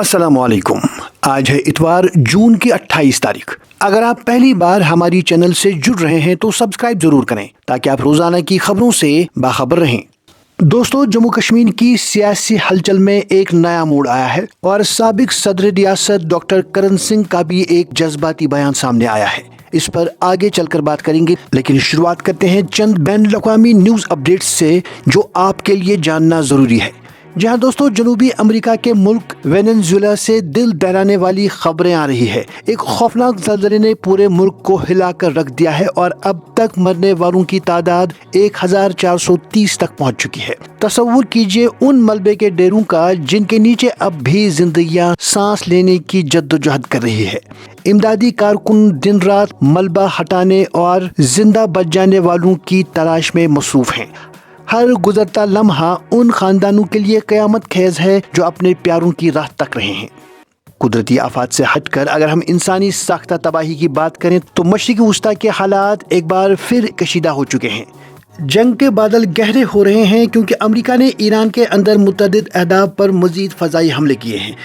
अस्सलामुअलैकुम। आज है इतवार जून की 28 तारीख। अगर आप पहली बार हमारी चैनल से जुड़ रहे हैं तो सब्सक्राइब जरूर करें ताकि आप रोजाना की खबरों से बाखबर रहें। दोस्तों, जम्मू कश्मीर की सियासी हलचल में एक नया मोड़ आया है और साबिक सदर रियासत डॉक्टर करण सिंह का भी एक जज्बाती बयान सामने आया है। इस पर आगे चलकर बात करेंगे, लेकिन शुरुआत करते हैं चंद बैनुल अक़वामी न्यूज अपडेट्स से जो आपके लिए जानना जरूरी है। जहां दोस्तों जनूबी अमेरिका के मुल्क वेनेजुएला से दिल दहलाने वाली खबरें आ रही है। एक खौफनाक ज़लज़ले ने पूरे मुल्क को हिलाकर रख दिया है और अब तक मरने वालों की तादाद 1430 तक पहुंच चुकी है। तसव्वुर कीजिए उन मलबे के डेरों का जिनके नीचे अब भी जिंदगियां सांस लेने की जद्दोजहद कर रही है। इमदादी कारकुन दिन रात मलबा हटाने और जिंदा बच जाने वालों की तलाश में मसरूफ हैं। हर गुजरता लम्हा उन खानदानों के लिए क़यामत खेज है जो अपने प्यारों की राह तक रहे हैं। कुदरती आफात से हटकर अगर हम इंसानी साख्ता तबाही की बात करें तो मशरिक़ी वस्ता के हालात एक बार फिर कशीदा हो चुके हैं। जंग के बादल गहरे हो रहे हैं क्योंकि अमेरिका ने ईरान के अंदर मुतअद्दिद अहदाफ पर मजीद फ़ज़ाई हमले किए हैं।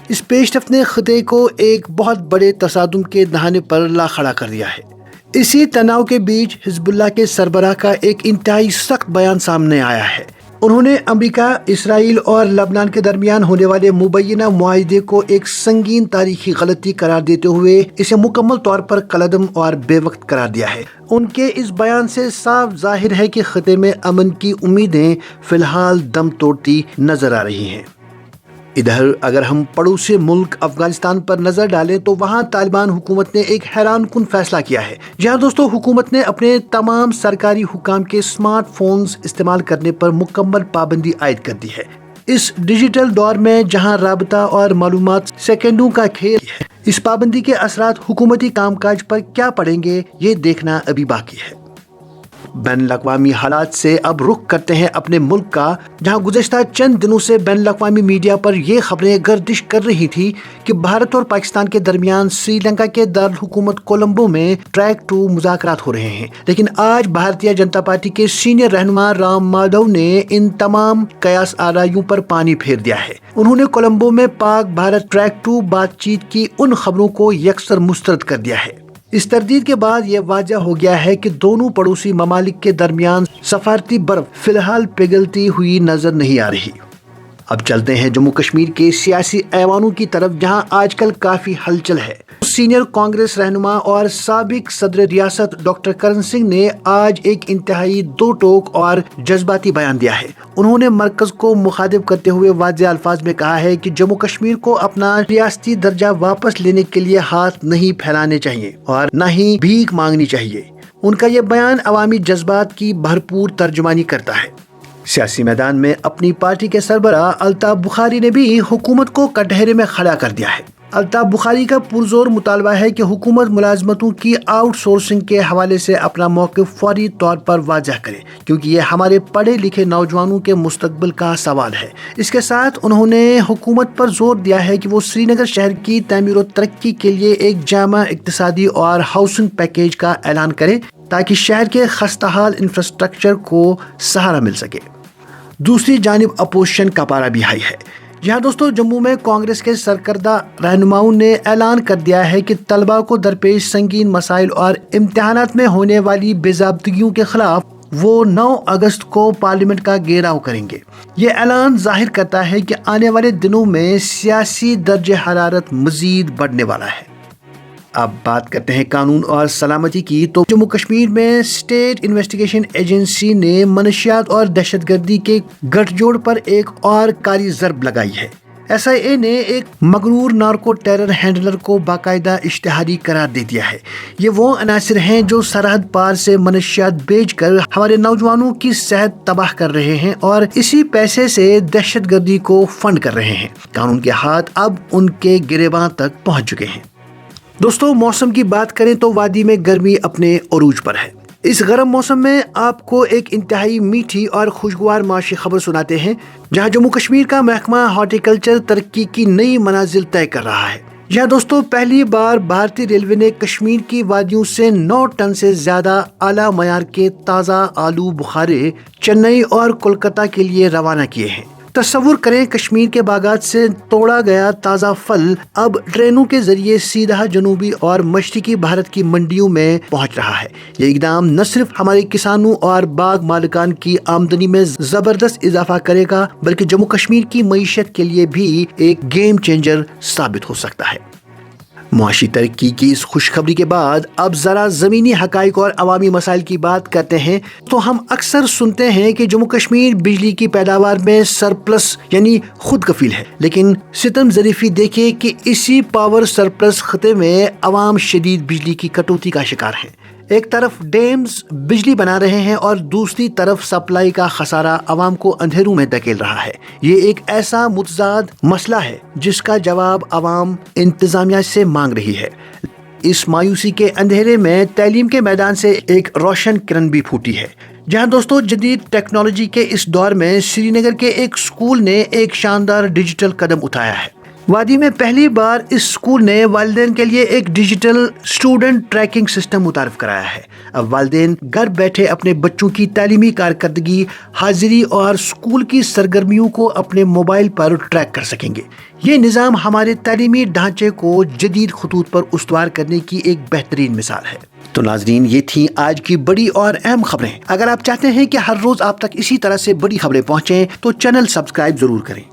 इस पेशरफ्त ने ख़िते को एक बहुत बड़े तसादुम के दहाने पर ला खड़ा कर दिया है। इसी तनाव के बीच हिज़्बुल्लाह के सरबराह का एक इंतहाई सख्त बयान सामने आया है। उन्होंने अमेरिका, इसराइल और लबनान के दरमियान होने वाले मुबैना मुआहिदे को एक संगीन तारीखी गलती करार देते हुए इसे मुकम्मल तौर पर कलअदम और बेवक्त करार दिया है। उनके इस बयान से साफ जाहिर है कि खिते में अमन की उम्मीदें फिलहाल दम तोड़ती नजर आ रही हैं। इधर अगर हम पड़ोसी मुल्क अफगानिस्तान पर नजर डालें तो वहां तालिबान हुकूमत ने एक हैरान कुन फैसला किया है। जहां दोस्तों हुकूमत ने अपने तमाम सरकारी हुकाम के स्मार्टफोन्स इस्तेमाल करने पर मुकम्मल पाबंदी आयद कर दी है। इस डिजिटल दौर में जहां राबता और मालूमात सेकंडों का खेल है, इस पाबंदी के असरात हुकूमती कामकाज पर क्या पड़ेंगे ये देखना अभी बाकी है। बैनुल अक़वामी हालात से अब रुख करते हैं अपने मुल्क का, जहां गुज़श्ता चंद दिनों से बैनुल अक़वामी मीडिया पर ये खबरें गर्दिश कर रही थी कि भारत और पाकिस्तान के दरमियान श्रीलंका के दारुल हुकूमत कोलंबो में ट्रैक 2 मुज़ाकरात हो रहे हैं। लेकिन आज भारतीय जनता पार्टी के सीनियर रहनुमा राम माधव ने इन तमाम कयास आराइयों पर पानी फेर दिया है। उन्होंने कोलंबो में पाक भारत ट्रैक 2 बातचीत की उन खबरों को यकसर मुस्तरद कर दिया है। इस तरदीद के बाद यह वाज़ह हो गया है कि दोनों पड़ोसी ममालिक के दरमियान सफारती बर्फ फिलहाल पिघलती हुई नजर नहीं आ रही। अब चलते हैं जम्मू कश्मीर के सियासी ऐवानों की तरफ, जहां आजकल काफी हलचल है। सीनियर कांग्रेस रहनुमा और साबिक सदर रियासत डॉक्टर करण सिंह ने आज एक इंतहाई दो टोक और जज्बाती बयान दिया है। उन्होंने मरकज को मुखातिब करते हुए वाज़ेह अल्फाज में कहा है कि जम्मू कश्मीर को अपना रियासती दर्जा वापस लेने के लिए हाथ नहीं फैलाने चाहिए और न ही भीख मांगनी चाहिए। उनका यह बयान अवामी जज्बात की भरपूर तर्जुमानी करता है। सियासी मैदान में अपनी पार्टी के सरबराह अल्ताफ बुखारी ने भी हुकूमत को कटहरे में खड़ा कर दिया है। अल्ताफ बुखारी का पुरजोर मुतालबा है कि हुकूमत मुलाजमतों की आउटसोर्सिंग के हवाले से अपना मौक़िफ़ फौरी तौर पर वाज़ह करे, क्योंकि ये हमारे पढ़े लिखे नौजवानों के मुस्तकबिल का सवाल है। इसके साथ उन्होंने हुकूमत पर जोर दिया है कि वो श्रीनगर शहर की तमीर और तरक्की के लिए एक जामा इक़्तिसादी और हाउसिंग पैकेज का ऐलान करे ताकि शहर के खस्ताहाल इंफ्रास्ट्रक्चर को सहारा मिल सके। दूसरी जानिब अपोजिशन का पारा भी हाई है। यहाँ दोस्तों जम्मू में कांग्रेस के सरकर्दा रहनुमाओं ने ऐलान कर दिया है कि तलबा को दरपेश संगीन मसाइल और इम्तिहानात में होने वाली बेज़ाब्तियों के खिलाफ वो 9 अगस्त को पार्लियामेंट का घेराव करेंगे। ये ऐलान जाहिर करता है कि आने वाले दिनों में सियासी दर्जे हरारत मजीद बढ़ने वाला है। अब बात करते हैं कानून और सलामती की, तो जम्मू कश्मीर में स्टेट इन्वेस्टिगेशन एजेंसी ने मनशियात और दहशतगर्दी के गठजोड़ पर एक और कारी ज़रब लगाई है। SIA ने एक मगरूर नार्को टेरर हैंडलर को बाकायदा इश्तिहारी करार दे दिया है। ये वो अनासिर हैं जो सरहद पार से मनशियात बेचकर हमारे नौजवानों की सेहत तबाह कर रहे हैं और इसी पैसे से दहशतगर्दी को फंड कर रहे हैं। कानून के हाथ अब उनके गिरेबान तक पहुँच चुके हैं। दोस्तों, मौसम की बात करें तो वादी में गर्मी अपने अरूज पर है। इस गर्म मौसम में आपको एक इंतहाई मीठी और खुशगवार माशी खबर सुनाते हैं, जहां जम्मू कश्मीर का महकमा हॉर्टिकल्चर तरक्की की नई मनाजिल तय कर रहा है। यहाँ दोस्तों पहली बार भारतीय रेलवे ने कश्मीर की वादियों से 9 टन से ज्यादा आला मयार के ताज़ा आलू बुखारे चेन्नई और कोलकाता के लिए रवाना किए हैं। تصور کریں کشمیر کے باغات سے توڑا گیا تازہ پھل اب ٹرینوں کے ذریعے سیدھا جنوبی اور مشرقی بھارت کی منڈیوں میں پہنچ رہا ہے۔ یہ اقدام نہ صرف ہمارے کسانوں اور باغ مالکان کی آمدنی میں زبردست اضافہ کرے گا بلکہ جموں کشمیر کی معیشت کے لیے بھی ایک گیم چینجر ثابت ہو سکتا ہے۔ معاشی ترقی کی اس خوشخبری کے بعد اب ذرا زمینی حقائق اور عوامی مسائل کی بات کرتے ہیں تو ہم اکثر سنتے ہیں کہ جموں کشمیر بجلی کی پیداوار میں سرپلس یعنی خود کفیل ہے، لیکن ستم ظریفی دیکھیں کہ اسی پاور سرپلس خطے میں عوام شدید بجلی کی کٹوتی کا شکار ہیں۔ ایک طرف ڈیمز بجلی بنا رہے ہیں اور دوسری طرف سپلائی کا خسارہ عوام کو اندھیروں میں دھکیل رہا ہے۔ یہ ایک ایسا متضاد مسئلہ ہے جس کا جواب عوام انتظامیہ سے مانگ رہی ہے۔ اس مایوسی کے اندھیرے میں تعلیم کے میدان سے ایک روشن کرن بھی پھوٹی ہے، جہاں دوستوں جدید ٹیکنالوجی کے اس دور میں سری نگر کے ایک اسکول نے ایک شاندار ڈیجیٹل قدم اٹھایا ہے۔ وادی میں پہلی بار اس اسکول نے والدین کے لیے ایک ڈیجیٹل اسٹوڈنٹ ٹریکنگ سسٹم متعارف کرایا ہے۔ اب والدین گھر بیٹھے اپنے بچوں کی تعلیمی کارکردگی، حاضری اور اسکول کی سرگرمیوں کو اپنے موبائل پر ٹریک کر سکیں گے۔ یہ نظام ہمارے تعلیمی ڈھانچے کو جدید خطوط پر استوار کرنے کی ایک بہترین مثال ہے۔ تو ناظرین، یہ تھیں آج کی بڑی اور اہم خبریں۔ اگر آپ چاہتے ہیں کہ ہر روز آپ تک اسی طرح سے بڑی خبریں پہنچیں تو چینل سبسکرائب ضرور کریں۔